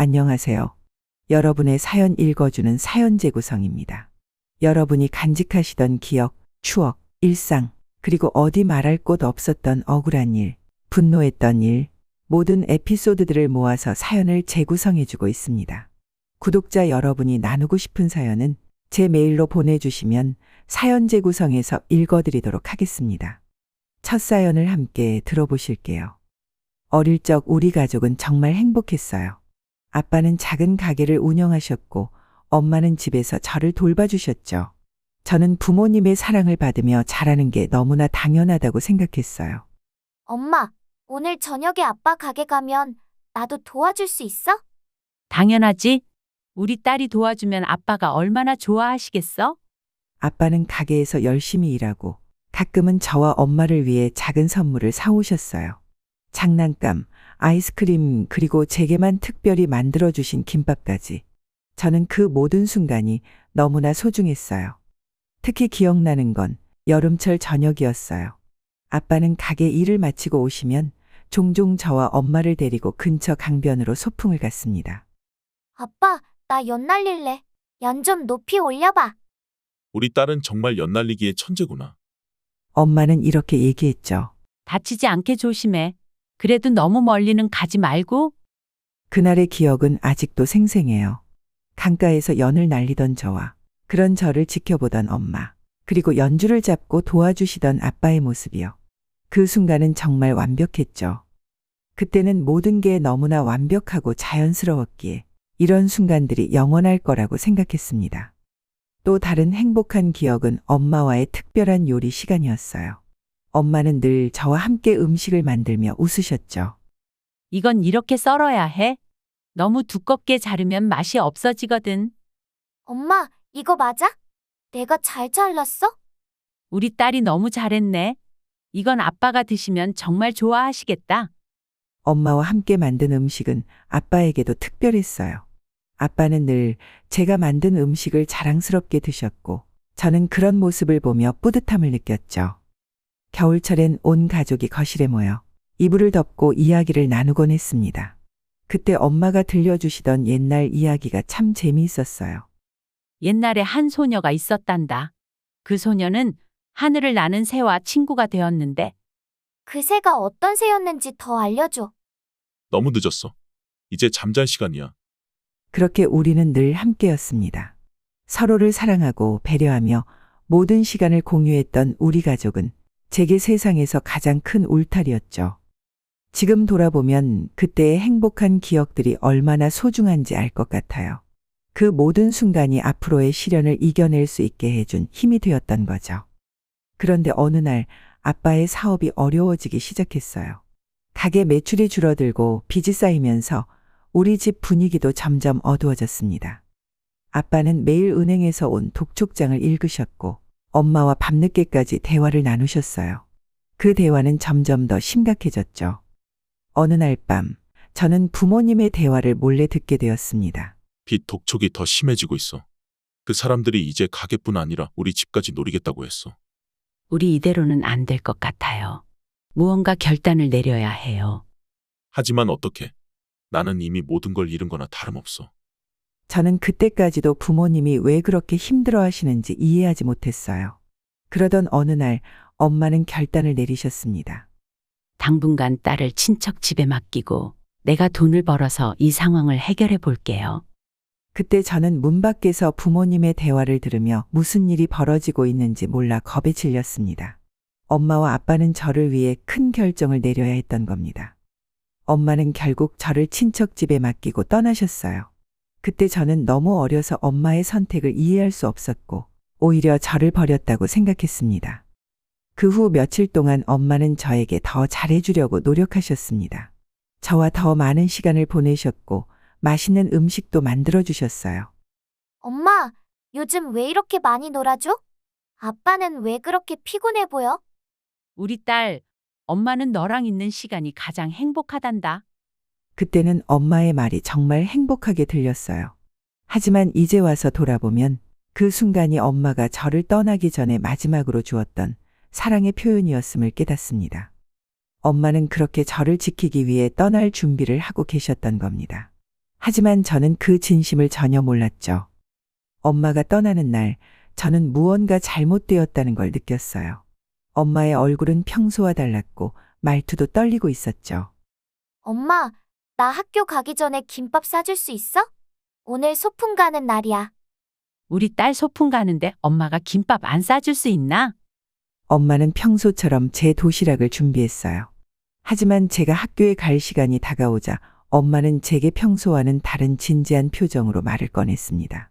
안녕하세요. 여러분의 사연 읽어주는 사연제 구성입니다. 여러분이 간직하시던 기억, 추억, 일상, 그리고 어디 말할 곳 없었던 억울한 일, 분노했던 일, 모든 에피소드들을 모아서 사연을 재구성해주고 있습니다. 구독자 여러분이 나누고 싶은 사연은 제 메일로 보내주시면 사연 재구성해서 읽어드리도록 하겠습니다. 첫 사연을 함께 들어보실게요. 어릴 적 우리 가족은 정말 행복했어요. 아빠는 작은 가게를 운영하셨고 엄마는 집에서 저를 돌봐주셨죠. 저는 부모님의 사랑을 받으며 자라는 게 너무나 당연하다고 생각했어요. 엄마, 오늘 저녁에 아빠 가게 가면 나도 도와줄 수 있어? 당연하지. 우리 딸이 도와주면 아빠가 얼마나 좋아하시겠어? 아빠는 가게에서 열심히 일하고 가끔은 저와 엄마를 위해 작은 선물을 사오셨어요. 장난감, 아이스크림, 그리고 제게만 특별히 만들어주신 김밥까지. 저는 그 모든 순간이 너무나 소중했어요. 특히 기억나는 건 여름철 저녁이었어요. 아빠는 가게 일을 마치고 오시면 종종 저와 엄마를 데리고 근처 강변으로 소풍을 갔습니다. 아빠, 나 연 날릴래. 연 좀 높이 올려봐. 우리 딸은 정말 연날리기의 천재구나. 엄마는 이렇게 얘기했죠. 다치지 않게 조심해. 그래도 너무 멀리는 가지 말고. 그날의 기억은 아직도 생생해요. 강가에서 연을 날리던 저와 그런 저를 지켜보던 엄마, 그리고 연주를 잡고 도와주시던 아빠의 모습이요. 그 순간은 정말 완벽했죠. 그때는 모든 게 너무나 완벽하고 자연스러웠기에 이런 순간들이 영원할 거라고 생각했습니다. 또 다른 행복한 기억은 엄마와의 특별한 요리 시간이었어요. 엄마는 늘 저와 함께 음식을 만들며 웃으셨죠. 이건 이렇게 썰어야 해. 너무 두껍게 자르면 맛이 없어지거든. 엄마, 이거 맞아? 내가 잘 잘랐어? 우리 딸이 너무 잘했네. 이건 아빠가 드시면 정말 좋아하시겠다. 엄마와 함께 만든 음식은 아빠에게도 특별했어요. 아빠는 늘 제가 만든 음식을 자랑스럽게 드셨고 저는 그런 모습을 보며 뿌듯함을 느꼈죠. 겨울철엔 온 가족이 거실에 모여 이불을 덮고 이야기를 나누곤 했습니다. 그때 엄마가 들려주시던 옛날 이야기가 참 재미있었어요. 옛날에 한 소녀가 있었단다. 그 소녀는 하늘을 나는 새와 친구가 되었는데 그 새가 어떤 새였는지 더 알려줘. 너무 늦었어. 이제 잠잘 시간이야. 그렇게 우리는 늘 함께였습니다. 서로를 사랑하고 배려하며 모든 시간을 공유했던 우리 가족은 제게 세상에서 가장 큰 울타리였죠. 지금 돌아보면 그때의 행복한 기억들이 얼마나 소중한지 알 것 같아요. 그 모든 순간이 앞으로의 시련을 이겨낼 수 있게 해준 힘이 되었던 거죠. 그런데 어느 날 아빠의 사업이 어려워지기 시작했어요. 가게 매출이 줄어들고 빚이 쌓이면서 우리 집 분위기도 점점 어두워졌습니다. 아빠는 매일 은행에서 온 독촉장을 읽으셨고 엄마와 밤늦게까지 대화를 나누셨어요. 그 대화는 점점 더 심각해졌죠. 어느 날 밤, 저는 부모님의 대화를 몰래 듣게 되었습니다. 빚 독촉이 더 심해지고 있어. 그 사람들이 이제 가게뿐 아니라 우리 집까지 노리겠다고 했어. 우리 이대로는 안 될 것 같아요. 무언가 결단을 내려야 해요. 하지만 어떻게? 나는 이미 모든 걸 잃은 거나 다름없어. 저는 그때까지도 부모님이 왜 그렇게 힘들어 하시는지 이해하지 못했어요. 그러던 어느 날 엄마는 결단을 내리셨습니다. 당분간 딸을 친척 집에 맡기고 내가 돈을 벌어서 이 상황을 해결해 볼게요. 그때 저는 문 밖에서 부모님의 대화를 들으며 무슨 일이 벌어지고 있는지 몰라 겁에 질렸습니다. 엄마와 아빠는 저를 위해 큰 결정을 내려야 했던 겁니다. 엄마는 결국 저를 친척 집에 맡기고 떠나셨어요. 그때 저는 너무 어려서 엄마의 선택을 이해할 수 없었고 오히려 저를 버렸다고 생각했습니다. 그 후 며칠 동안 엄마는 저에게 더 잘해주려고 노력하셨습니다. 저와 더 많은 시간을 보내셨고 맛있는 음식도 만들어주셨어요. 엄마, 요즘 왜 이렇게 많이 놀아줘? 아빠는 왜 그렇게 피곤해 보여? 우리 딸, 엄마는 너랑 있는 시간이 가장 행복하단다. 그때는 엄마의 말이 정말 행복하게 들렸어요. 하지만 이제 와서 돌아보면 그 순간이 엄마가 저를 떠나기 전에 마지막으로 주었던 사랑의 표현이었음을 깨닫습니다. 엄마는 그렇게 저를 지키기 위해 떠날 준비를 하고 계셨던 겁니다. 하지만 저는 그 진심을 전혀 몰랐죠. 엄마가 떠나는 날 저는 무언가 잘못되었다는 걸 느꼈어요. 엄마의 얼굴은 평소와 달랐고 말투도 떨리고 있었죠. 엄마, 나 학교 가기 전에 김밥 사줄 수 있어? 오늘 소풍 가는 날이야. 우리 딸 소풍 가는데 엄마가 김밥 안 싸줄 수 있나? 엄마는 평소처럼 제 도시락을 준비했어요. 하지만 제가 학교에 갈 시간이 다가오자 엄마는 제게 평소와는 다른 진지한 표정으로 말을 꺼냈습니다.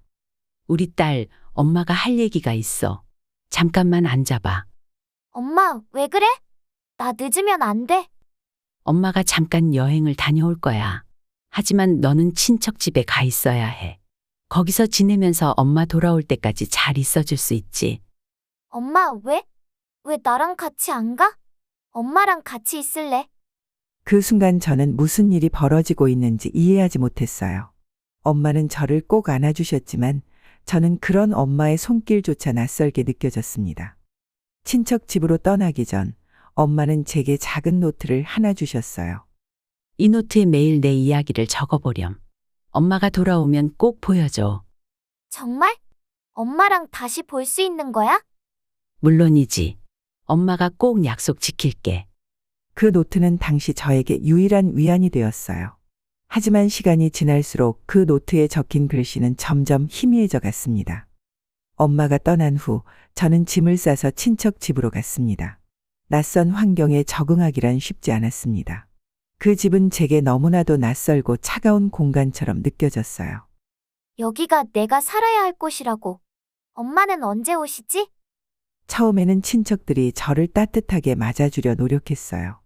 우리 딸, 엄마가 할 얘기가 있어. 잠깐만 앉아봐. 엄마, 왜 그래? 나 늦으면 안 돼. 엄마가 잠깐 여행을 다녀올 거야. 하지만 너는 친척 집에 가 있어야 해. 거기서 지내면서 엄마 돌아올 때까지 잘 있어줄 수 있지. 엄마, 왜? 왜 나랑 같이 안 가? 엄마랑 같이 있을래. 그 순간 저는 무슨 일이 벌어지고 있는지 이해하지 못했어요. 엄마는 저를 꼭 안아주셨지만 저는 그런 엄마의 손길조차 낯설게 느껴졌습니다. 친척 집으로 떠나기 전 엄마는 제게 작은 노트를 하나 주셨어요. 이 노트에 매일 내 이야기를 적어보렴. 엄마가 돌아오면 꼭 보여줘. 정말? 엄마랑 다시 볼 수 있는 거야? 물론이지. 엄마가 꼭 약속 지킬게. 그 노트는 당시 저에게 유일한 위안이 되었어요. 하지만 시간이 지날수록 그 노트에 적힌 글씨는 점점 희미해져 갔습니다. 엄마가 떠난 후 저는 짐을 싸서 친척 집으로 갔습니다. 낯선 환경에 적응하기란 쉽지 않았습니다. 그 집은 제게 너무나도 낯설고 차가운 공간처럼 느껴졌어요. 여기가 내가 살아야 할 곳이라고. 엄마는 언제 오시지? 처음에는 친척들이 저를 따뜻하게 맞아주려 노력했어요.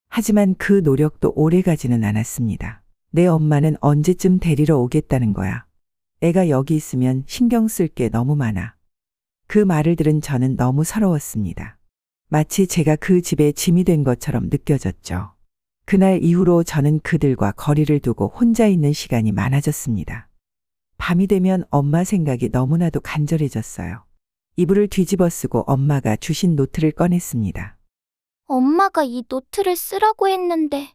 하지만 그 노력도 오래가지는 않았습니다. 내 엄마는 언제쯤 데리러 오겠다는 거야. 애가 여기 있으면 신경 쓸 게 너무 많아. 그 말을 들은 저는 너무 서러웠습니다. 마치 제가 그 집의 짐이 된 것처럼 느껴졌죠. 그날 이후로 저는 그들과 거리를 두고 혼자 있는 시간이 많아졌습니다. 밤이 되면 엄마 생각이 너무나도 간절해졌어요. 이불을 뒤집어 쓰고 엄마가 주신 노트를 꺼냈습니다. 엄마가 이 노트를 쓰라고 했는데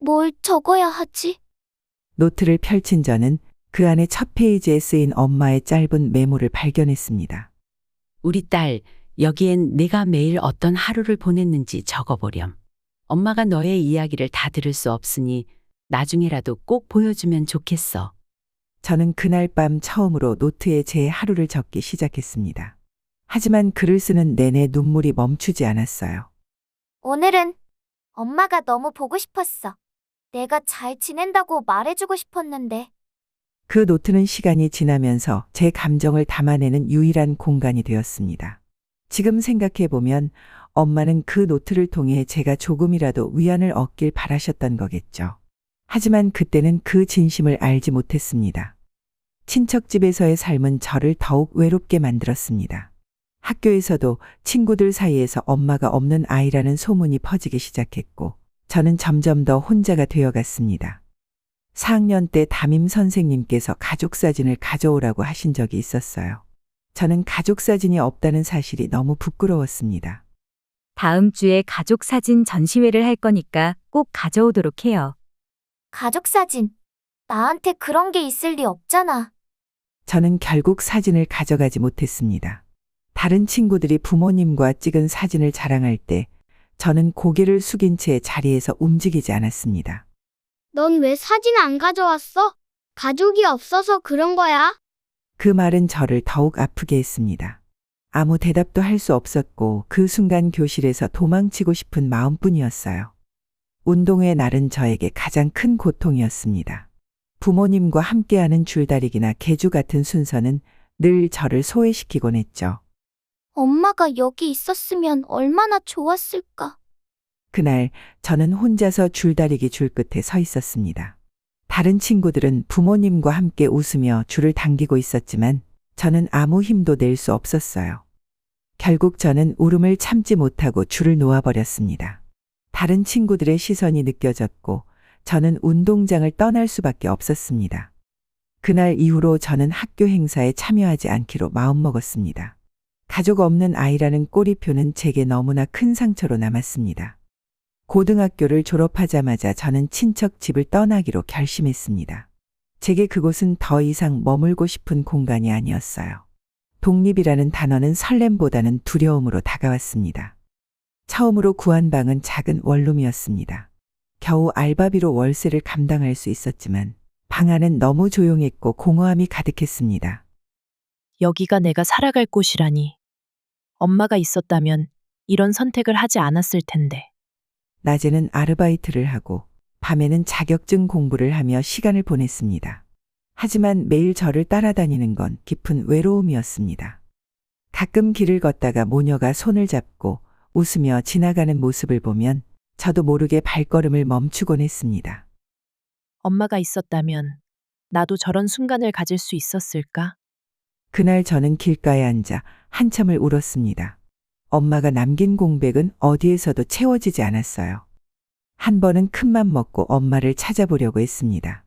뭘 적어야 하지? 노트를 펼친 저는 그 안에 첫 페이지에 쓰인 엄마의 짧은 메모를 발견했습니다. 우리 딸, 여기엔 내가 매일 어떤 하루를 보냈는지 적어보렴. 엄마가 너의 이야기를 다 들을 수 없으니 나중에라도 꼭 보여주면 좋겠어. 저는 그날 밤 처음으로 노트에 제 하루를 적기 시작했습니다. 하지만 글을 쓰는 내내 눈물이 멈추지 않았어요. 오늘은 엄마가 너무 보고 싶었어. 내가 잘 지낸다고 말해주고 싶었는데. 그 노트는 시간이 지나면서 제 감정을 담아내는 유일한 공간이 되었습니다. 지금 생각해보면 엄마는 그 노트를 통해 제가 조금이라도 위안을 얻길 바라셨던 거겠죠. 하지만 그때는 그 진심을 알지 못했습니다. 친척집에서의 삶은 저를 더욱 외롭게 만들었습니다. 학교에서도 친구들 사이에서 엄마가 없는 아이라는 소문이 퍼지기 시작했고 저는 점점 더 혼자가 되어갔습니다. 4학년 때 담임 선생님께서 가족사진을 가져오라고 하신 적이 있었어요. 저는 가족사진이 없다는 사실이 너무 부끄러웠습니다. 다음 주에 가족 사진 전시회를 할 거니까 꼭 가져오도록 해요. 가족 사진. 나한테 그런 게 있을 리 없잖아. 저는 결국 사진을 가져가지 못했습니다. 다른 친구들이 부모님과 찍은 사진을 자랑할 때 저는 고개를 숙인 채 자리에서 움직이지 않았습니다. 넌 왜 사진 안 가져왔어? 가족이 없어서 그런 거야? 그 말은 저를 더욱 아프게 했습니다. 아무 대답도 할 수 없었고 그 순간 교실에서 도망치고 싶은 마음뿐이었어요. 운동회 날은 저에게 가장 큰 고통이었습니다. 부모님과 함께하는 줄다리기나 계주 같은 순서는 늘 저를 소외시키곤 했죠. 엄마가 여기 있었으면 얼마나 좋았을까. 그날 저는 혼자서 줄다리기 줄 끝에 서 있었습니다. 다른 친구들은 부모님과 함께 웃으며 줄을 당기고 있었지만 저는 아무 힘도 낼 수 없었어요. 결국 저는 울음을 참지 못하고 줄을 놓아버렸습니다. 다른 친구들의 시선이 느껴졌고 저는 운동장을 떠날 수밖에 없었습니다. 그날 이후로 저는 학교 행사에 참여하지 않기로 마음먹었습니다. 가족 없는 아이라는 꼬리표는 제게 너무나 큰 상처로 남았습니다. 고등학교를 졸업하자마자 저는 친척 집을 떠나기로 결심했습니다. 제게 그곳은 더 이상 머물고 싶은 공간이 아니었어요. 독립이라는 단어는 설렘보다는 두려움으로 다가왔습니다. 처음으로 구한 방은 작은 원룸이었습니다. 겨우 알바비로 월세를 감당할 수 있었지만 방 안은 너무 조용했고 공허함이 가득했습니다. 여기가 내가 살아갈 곳이라니. 엄마가 있었다면 이런 선택을 하지 않았을 텐데. 낮에는 아르바이트를 하고 밤에는 자격증 공부를 하며 시간을 보냈습니다. 하지만 매일 저를 따라다니는 건 깊은 외로움이었습니다. 가끔 길을 걷다가 모녀가 손을 잡고 웃으며 지나가는 모습을 보면 저도 모르게 발걸음을 멈추곤 했습니다. 엄마가 있었다면 나도 저런 순간을 가질 수 있었을까? 그날 저는 길가에 앉아 한참을 울었습니다. 엄마가 남긴 공백은 어디에서도 채워지지 않았어요. 한 번은 큰맘 먹고 엄마를 찾아보려고 했습니다.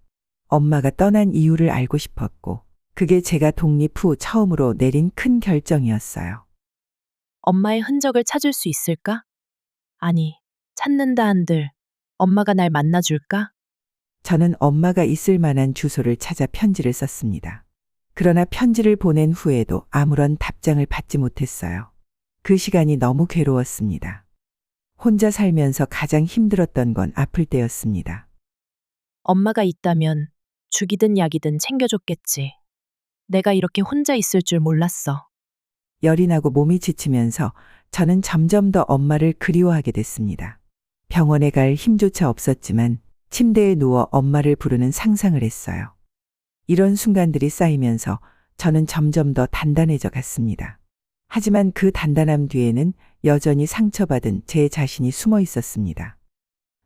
엄마가 떠난 이유를 알고 싶었고, 그게 제가 독립 후 처음으로 내린 큰 결정이었어요. 엄마의 흔적을 찾을 수 있을까? 아니, 찾는다 한들 엄마가 날 만나줄까? 저는 엄마가 있을 만한 주소를 찾아 편지를 썼습니다. 그러나 편지를 보낸 후에도 아무런 답장을 받지 못했어요. 그 시간이 너무 괴로웠습니다. 혼자 살면서 가장 힘들었던 건 아플 때였습니다. 엄마가 있다면 죽이든 약이든 챙겨줬겠지. 내가 이렇게 혼자 있을 줄 몰랐어. 열이 나고 몸이 지치면서 저는 점점 더 엄마를 그리워하게 됐습니다. 병원에 갈 힘조차 없었지만 침대에 누워 엄마를 부르는 상상을 했어요. 이런 순간들이 쌓이면서 저는 점점 더 단단해져 갔습니다. 하지만 그 단단함 뒤에는 여전히 상처받은 제 자신이 숨어 있었습니다.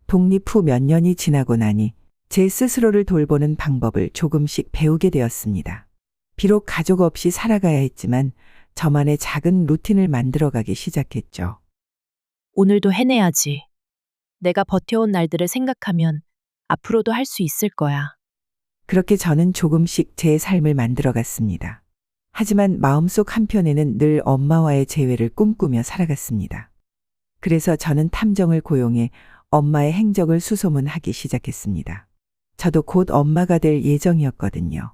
독립 후 몇 년이 지나고 나니 제 스스로를 돌보는 방법을 조금씩 배우게 되었습니다. 비록 가족 없이 살아가야 했지만 저만의 작은 루틴을 만들어가기 시작했죠. 오늘도 해내야지. 내가 버텨온 날들을 생각하면 앞으로도 할 수 있을 거야. 그렇게 저는 조금씩 제 삶을 만들어갔습니다. 하지만 마음속 한편에는 늘 엄마와의 재회를 꿈꾸며 살아갔습니다. 그래서 저는 탐정을 고용해 엄마의 행적을 수소문하기 시작했습니다. 저도 곧 엄마가 될 예정이었거든요.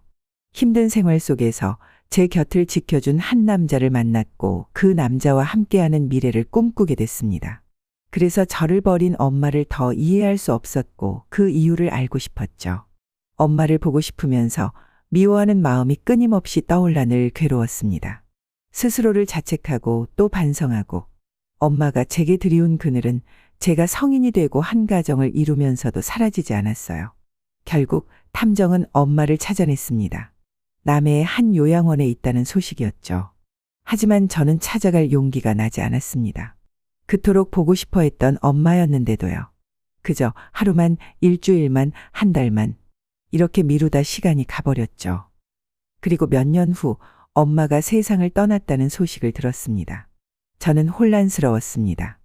힘든 생활 속에서 제 곁을 지켜준 한 남자를 만났고 그 남자와 함께하는 미래를 꿈꾸게 됐습니다. 그래서 저를 버린 엄마를 더 이해할 수 없었고 그 이유를 알고 싶었죠. 엄마를 보고 싶으면서 미워하는 마음이 끊임없이 떠올라 늘 괴로웠습니다. 스스로를 자책하고 또 반성하고 엄마가 제게 들이운 그늘은 제가 성인이 되고 한 가정을 이루면서도 사라지지 않았어요. 결국 탐정은 엄마를 찾아냈습니다. 남해의 한 요양원에 있다는 소식이었죠. 하지만 저는 찾아갈 용기가 나지 않았습니다. 그토록 보고 싶어 했던 엄마였는데도요. 그저 하루만, 일주일만, 한 달만 이렇게 미루다 시간이 가버렸죠. 그리고 몇 년 후 엄마가 세상을 떠났다는 소식을 들었습니다. 저는 혼란스러웠습니다.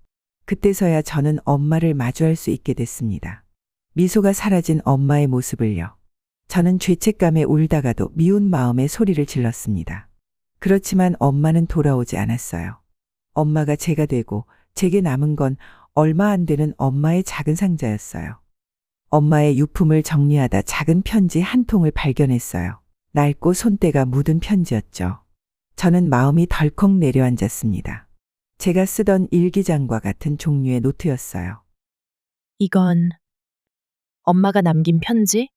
그때서야 저는 엄마를 마주할 수 있게 됐습니다. 미소가 사라진 엄마의 모습을요. 저는 죄책감에 울다가도 미운 마음에 소리를 질렀습니다. 그렇지만 엄마는 돌아오지 않았어요. 엄마가 제가 되고 제게 남은 건 얼마 안 되는 엄마의 작은 상자였어요. 엄마의 유품을 정리하다 작은 편지 한 통을 발견했어요. 낡고 손때가 묻은 편지였죠. 저는 마음이 덜컥 내려앉았습니다. 제가 쓰던 일기장과 같은 종류의 노트였어요. 이건 엄마가 남긴 편지?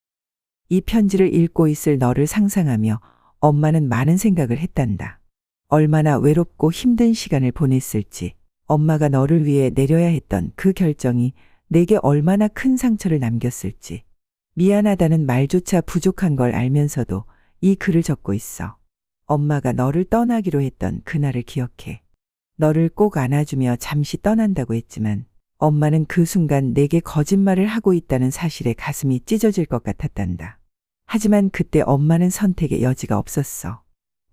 이 편지를 읽고 있을 너를 상상하며 엄마는 많은 생각을 했단다. 얼마나 외롭고 힘든 시간을 보냈을지, 엄마가 너를 위해 내려야 했던 그 결정이 내게 얼마나 큰 상처를 남겼을지, 미안하다는 말조차 부족한 걸 알면서도 이 글을 적고 있어. 엄마가 너를 떠나기로 했던 그날을 기억해. 너를 꼭 안아주며 잠시 떠난다고 했지만 엄마는 그 순간 내게 거짓말을 하고 있다는 사실에 가슴이 찢어질 것 같았단다. 하지만 그때 엄마는 선택의 여지가 없었어.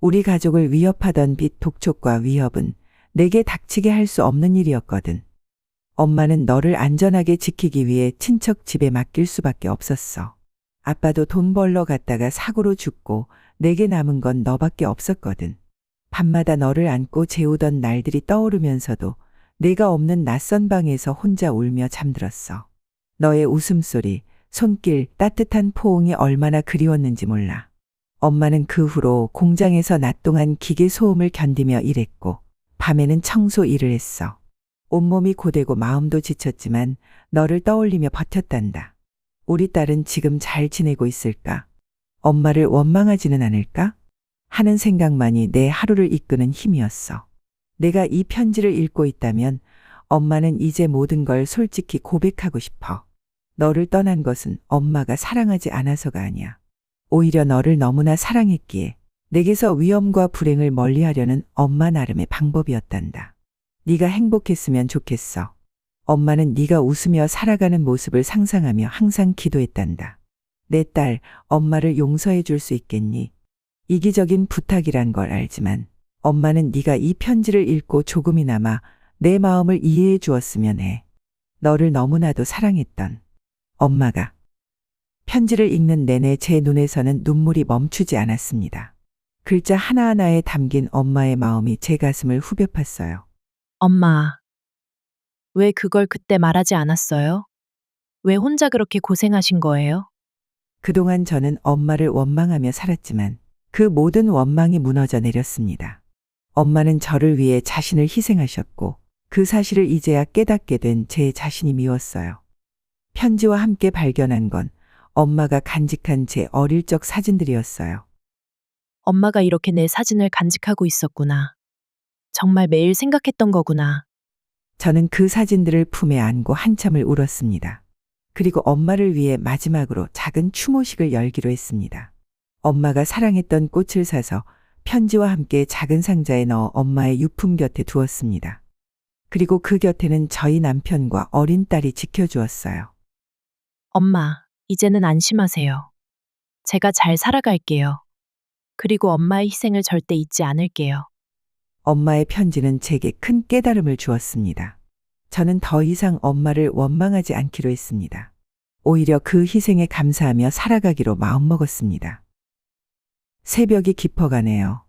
우리 가족을 위협하던 빚 독촉과 위협은 내게 닥치게 할 수 없는 일이었거든. 엄마는 너를 안전하게 지키기 위해 친척 집에 맡길 수밖에 없었어. 아빠도 돈 벌러 갔다가 사고로 죽고 내게 남은 건 너밖에 없었거든. 밤마다 너를 안고 재우던 날들이 떠오르면서도 내가 없는 낯선 방에서 혼자 울며 잠들었어. 너의 웃음소리, 손길, 따뜻한 포옹이 얼마나 그리웠는지 몰라. 엄마는 그 후로 공장에서 낮 동안 기계 소음을 견디며 일했고 밤에는 청소 일을 했어. 온몸이 고되고 마음도 지쳤지만 너를 떠올리며 버텼단다. 우리 딸은 지금 잘 지내고 있을까? 엄마를 원망하지는 않을까? 하는 생각만이 내 하루를 이끄는 힘이었어. 내가 이 편지를 읽고 있다면 엄마는 이제 모든 걸 솔직히 고백하고 싶어. 너를 떠난 것은 엄마가 사랑하지 않아서가 아니야. 오히려 너를 너무나 사랑했기에 내게서 위험과 불행을 멀리하려는 엄마 나름의 방법이었단다. 네가 행복했으면 좋겠어. 엄마는 네가 웃으며 살아가는 모습을 상상하며 항상 기도했단다. 내 딸, 엄마를 용서해 줄 수 있겠니? 이기적인 부탁이란 걸 알지만 엄마는 네가 이 편지를 읽고 조금이나마 내 마음을 이해해 주었으면 해. 너를 너무나도 사랑했던 엄마가. 편지를 읽는 내내 제 눈에서는 눈물이 멈추지 않았습니다. 글자 하나하나에 담긴 엄마의 마음이 제 가슴을 후벼 팠어요. 엄마, 왜 그걸 그때 말하지 않았어요? 왜 혼자 그렇게 고생하신 거예요? 그동안 저는 엄마를 원망하며 살았지만 그 모든 원망이 무너져 내렸습니다. 엄마는 저를 위해 자신을 희생하셨고 그 사실을 이제야 깨닫게 된 제 자신이 미웠어요. 편지와 함께 발견한 건 엄마가 간직한 제 어릴 적 사진들이었어요. 엄마가 이렇게 내 사진을 간직하고 있었구나. 정말 매일 생각했던 거구나. 저는 그 사진들을 품에 안고 한참을 울었습니다. 그리고 엄마를 위해 마지막으로 작은 추모식을 열기로 했습니다. 엄마가 사랑했던 꽃을 사서 편지와 함께 작은 상자에 넣어 엄마의 유품 곁에 두었습니다. 그리고 그 곁에는 저희 남편과 어린 딸이 지켜주었어요. 엄마, 이제는 안심하세요. 제가 잘 살아갈게요. 그리고 엄마의 희생을 절대 잊지 않을게요. 엄마의 편지는 제게 큰 깨달음을 주었습니다. 저는 더 이상 엄마를 원망하지 않기로 했습니다. 오히려 그 희생에 감사하며 살아가기로 마음먹었습니다. 새벽이 깊어가네요.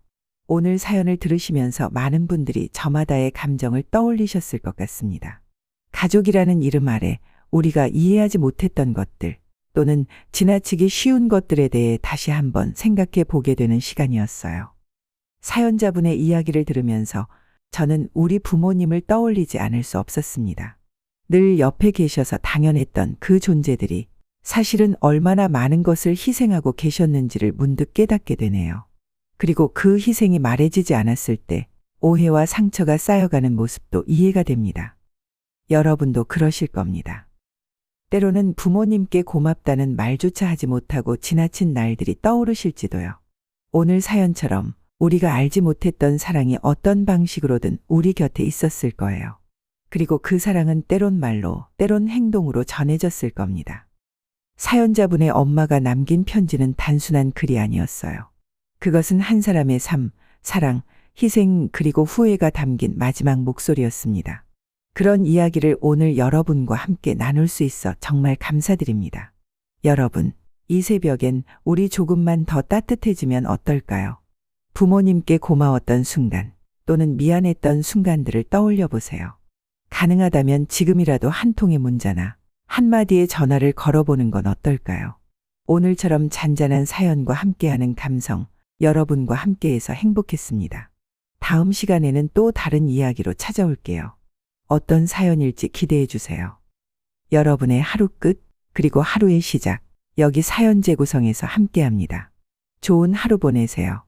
오늘 사연을 들으시면서 많은 분들이 저마다의 감정을 떠올리셨을 것 같습니다. 가족이라는 이름 아래 우리가 이해하지 못했던 것들 또는 지나치기 쉬운 것들에 대해 다시 한번 생각해 보게 되는 시간이었어요. 사연자분의 이야기를 들으면서 저는 우리 부모님을 떠올리지 않을 수 없었습니다. 늘 옆에 계셔서 당연했던 그 존재들이 사실은 얼마나 많은 것을 희생하고 계셨는지를 문득 깨닫게 되네요. 그리고 그 희생이 말해지지 않았을 때 오해와 상처가 쌓여가는 모습도 이해가 됩니다. 여러분도 그러실 겁니다. 때로는 부모님께 고맙다는 말조차 하지 못하고 지나친 날들이 떠오르실지도요. 오늘 사연처럼 우리가 알지 못했던 사랑이 어떤 방식으로든 우리 곁에 있었을 거예요. 그리고 그 사랑은 때론 말로, 때론 행동으로 전해졌을 겁니다. 사연자분의 엄마가 남긴 편지는 단순한 글이 아니었어요. 그것은 한 사람의 삶, 사랑, 희생 그리고 후회가 담긴 마지막 목소리였습니다. 그런 이야기를 오늘 여러분과 함께 나눌 수 있어 정말 감사드립니다. 여러분, 이 새벽엔 우리 조금만 더 따뜻해지면 어떨까요? 부모님께 고마웠던 순간 또는 미안했던 순간들을 떠올려 보세요. 가능하다면 지금이라도 한 통의 문자나 한마디의 전화를 걸어보는 건 어떨까요? 오늘처럼 잔잔한 사연과 함께하는 감성, 여러분과 함께해서 행복했습니다. 다음 시간에는 또 다른 이야기로 찾아올게요. 어떤 사연일지 기대해 주세요. 여러분의 하루 끝, 그리고 하루의 시작, 여기 사연 재구성에서 함께합니다. 좋은 하루 보내세요.